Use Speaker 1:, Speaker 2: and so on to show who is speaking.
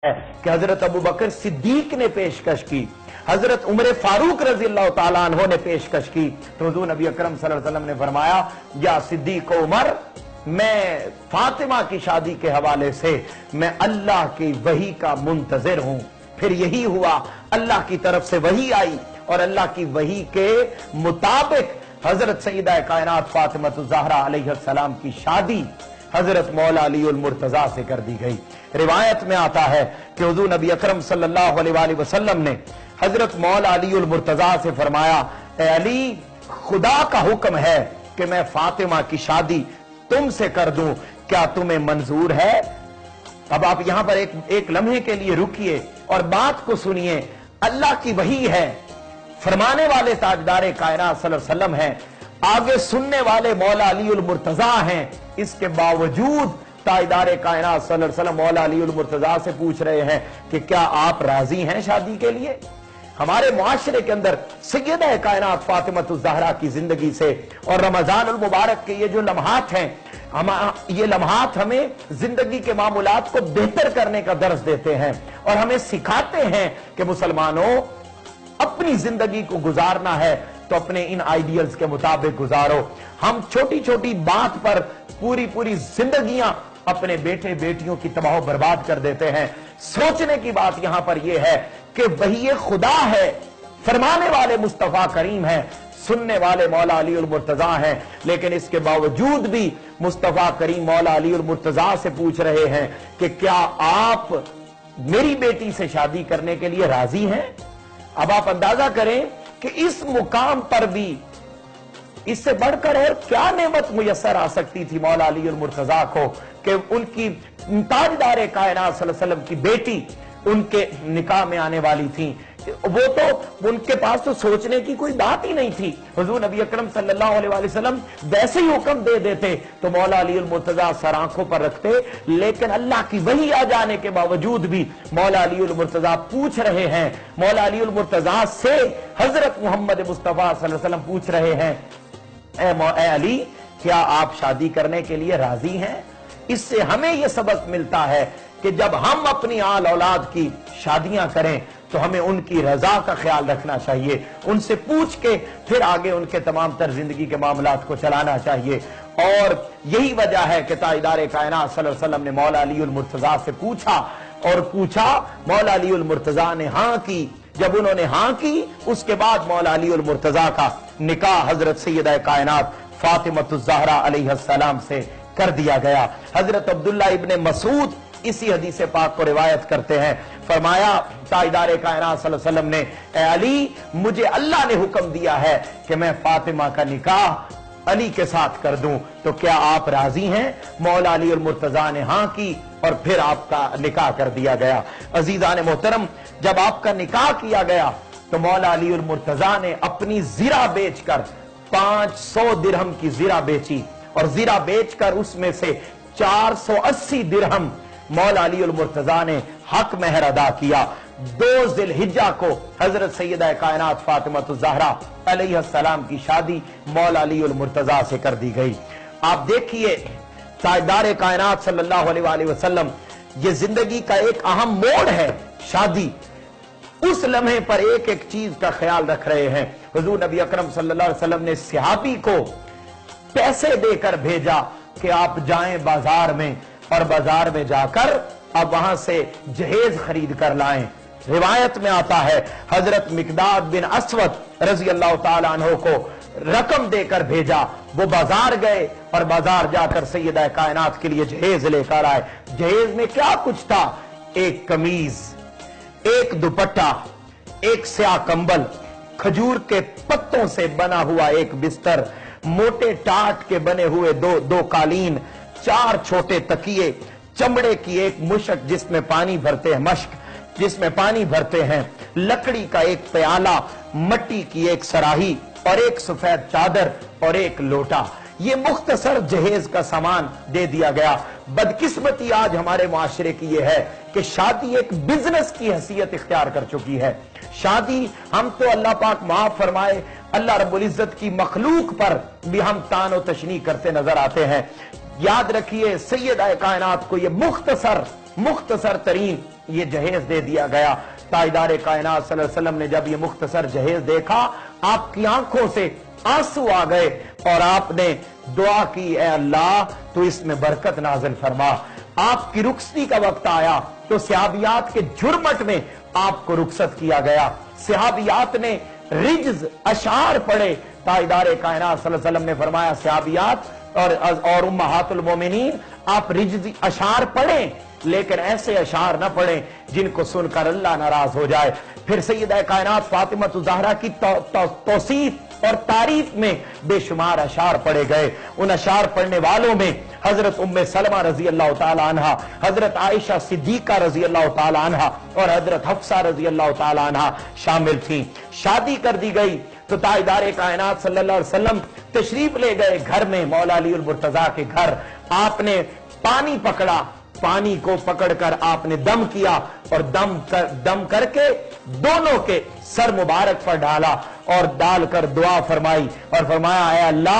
Speaker 1: है कि हजरत अबू बकर सिद्दीक ने पेशकश की, हजरत उमर फारूक रजी अल्लाह तआला अन्हो ने पेशकश की, तो हुजूर नबी अकरम सल्लल्लाहु अलैहि वसल्लम ने फरमाया, या सिद्दीक उमर, मैं फातिमा की शादी के हवाले से मैं अल्लाह की वही का मुंतजिर हूं। फिर यही हुआ, अल्लाह की तरफ से वही आई और अल्लाह की वही के मुताबिक हजरत सईदा कायनात फातिमा ज़हरा अलैहिस्सलाम की शादी हजरत मौला अली उल मुर्तजा से कर दी गई। रिवायत में आता है कि हुजूर नबी अकरम सल्लल्लाहु अलैहि वसल्लम ने हजरत मौला अली उल मुर्तजा से फरमाया, ए अली, खुदा का हुक्म है कि मैं फातिमा की शादी तुमसे कर दूं, क्या तुम्हें मंजूर है? अब आप यहां पर एक लम्हे के लिए रुकिए और बात को सुनिए। अल्लाह की वही है, फरमाने वाले ताजदार कायनात सल्लल्लाहु अलैहि वसल्लम हैं, आगे सुनने वाले मौला अली उल मुर्तजा हैं। इसके बावजूद ताजदार कायनात सल्लल्लाहु अलैहि वसल्लम मौला अली उल मुर्तजा से पूछ रहे हैं कि क्या आप राजी हैं शादी के लिए? हमारे मुआशरे के अंदर सैयदा कायनात फातिमा ज़हरा की जिंदगी से और रमजान उल मुबारक के ये जो लम्हात हैं, ये लम्हात हमें जिंदगी के मामूलात को बेहतर करने का दर्स देते हैं और हमें सिखाते हैं कि मुसलमानों, अपनी जिंदगी को गुजारना है तो अपने इन आइडियल्स के मुताबिक गुजारो। हम छोटी छोटी बात पर पूरी पूरी जिंदगियां अपने बेटे बेटियों की तबाह बर्बाद कर देते हैं। सोचने की बात यहां पर यह है कि वही खुदा है, फरमाने वाले मुस्तफा करीम है, सुनने वाले मौला अली उल मुर्तजा हैं, लेकिन इसके बावजूद भी मुस्तफा करीम मौला अली उल मुर्तजा से पूछ रहे हैं कि क्या आप मेरी बेटी से शादी करने के लिए राजी हैं? अब आप अंदाजा करें कि इस मुकाम पर भी इससे बढ़कर और क्या नेमत मुयस्सर आ सकती थी मौला अली उल मुर्तजा को कि उनकी ताजदार कायनात सल्लल्लाहु अलैहि वसल्लम की बेटी उनके निकाह में आने वाली थी। वो तो उनके पास तो सोचने की कोई बात ही नहीं थी। हुजूर नबी अकरम सल्लल्लाहु अलैहि वसल्लम वैसे ही हुक्म दे देते तो मौला अली उल मुर्तजा सर आंखों पर रखते, लेकिन अल्लाह की वही आ जाने के बावजूद भी मौला अली उल मुर्तजा पूछ रहे हैं। मौला अली उल मुर्तजा से हजरत मोहम्मद मुस्तफा सल्लल्लाहु अलैहि वसल्लम पूछ रहे हैं, ए अली, क्या आप शादी करने के लिए राजी हैं? इससे हमें यह सबक मिलता है कि जब हम अपनी आल औलाद की शादियां करें तो हमें उनकी रजा का ख्याल रखना चाहिए, उनसे पूछ के फिर आगे उनके तमाम तर जिंदगी के मामलात को चलाना चाहिए। और यही वजह है कि ताजदार कायनात सल्लल्लाहु अलैहि वसल्लम ने मौला अली उल मुर्तजा से पूछा और पूछा, मौला अली उल मुर्तजा ने हां की। जब उन्होंने हां की, उसके बाद मौला अली उल मुर्तजा का निकाह हजरत सैयदा कायनात फातिमा ज़हरा अलैहिस्सलाम से कर दिया गया। हजरत अब्दुल्ला इब्ने मसूद इसी हदीस पाक को रिवायत करते हैं, फरमाया ताजदार कायनात सल्लल्लाहु अलैहि वसल्लम ने, ए अली, मुझे अल्लाह ने हुक्म दिया है कि मैं फातिमा का निकाह अली के साथ कर दूं, तो क्या आप राजी हैं? मौला अली उल मुर्तजा ने हां की और फिर आपका निकाह कर दिया गया। अजीजान मोहतरम, जब आपका निकाह किया गया तो मौला अली उल मुर्तजा ने अपनी जीरा बेचकर 500 दिरहम की जीरा बेची और जीरा बेचकर उसमें से 480 दिरहम मौला अली उल मुर्तजा ने हक महर अदा किया। 2 ज़िलहिज्जा को हजरत सैयदा कायनात फातिमा ज़हरा अलैहिस्सलाम की शादी मौला अली उल मुर्तजा से कर दी गई। आप देखिए, ताजदार कायनात सल्लल्लाहु अलैहि वसल्लम, ये जिंदगी का एक अहम मोड़ है शादी। उस लम्हे पर एक एक चीज का ख्याल रख रहे हैं। हुजूर नबी अकरम सल्लल्लाहु अलैहि वसल्लम ने सहाबी को पैसे देकर भेजा कि आप जाएं बाजार में और बाजार में जाकर अब वहां से जहेज खरीद कर लाएं। रिवायत में आता है हजरत मिकदाद बिन असवद रजी अल्लाह ताला अन्हु को रकम देकर भेजा। वो बाजार गए और बाजार जाकर सैयदा कायनात के लिए जहेज लेकर आए। जहेज में क्या कुछ था? एक कमीज, एक दुपट्टा, एक स्याह कंबल, खजूर के पत्तों से बना हुआ एक बिस्तर, मोटे टाट के बने हुए दो कालीन, 4 छोटे तकिए, चमड़े की एक मुश्क जिसमें पानी भरते हैं, मश्क जिसमें पानी भरते हैं, लकड़ी का एक प्याला, मट्टी की एक सराही और एक सफेद चादर और एक लोटा। ये मुख्तसर जहेज का सामान दे दिया गया। बदकिस्मती आज हमारे मुआशरे की यह है कि शादी एक बिजनेस की हैसियत इख्तियार कर चुकी है। शादी, हम तो अल्लाह पाक माफ फरमाए, अल्लाह रब्बुल इज्जत की मखलूक पर भी हम तान और तशनी करते नजर आते हैं। याद रखिए, सैयदा कायनात को यह मुख्तसर तरीन یہ جہیز دے دیا گیا۔ تاجدار کائنات صلی اللہ علیہ وسلم نے جب یہ مختصر جہیز دیکھا، آپ کی آنکھوں سے آنسو آ گئے اور آپ نے دعا کی، اے اللہ تو اس میں برکت نازل فرما۔ آپ کی رخصتی کا وقت آیا تو صحابیات کے جرمٹ میں آپ کو رخصت کیا گیا۔ صحابیات نے رجز اشعار پڑھے۔ تاجدار کائنات صلی اللہ علیہ وسلم نے فرمایا صحابیات اور امہات المومنین آپ رجزی اشعار پڑھیں، لیکن ایسے اشعار نہ پڑھیں جن کو سن کر اللہ ناراض ہو جائے۔ پھر سیدہ کائنات فاطمہ الزہرا کی توصیف اور تعریف میں بے شمار اشعار پڑھے گئے۔ ان اشعار پڑھنے والوں میں حضرت ام سلمہ رضی اللہ تعالی عنہ، حضرت عائشہ صدیقہ رضی اللہ تعالی عنہ اور حضرت حفصہ رضی اللہ تعالی عنہ شامل تھیں۔ شادی کر دی گئی تو تاجدار کائنات صلی اللہ علیہ وسلم تشریف لے گئے گھر میں، مولا علی المرتضیٰ کے گھر۔ آپ نے پانی پکڑا، پانی کو پکڑ کر آپ نے دم کیا اور دم کر کے دونوں کے سر مبارک پر ڈالا اور ڈال کر دعا فرمائی اور فرمایا، اے اللہ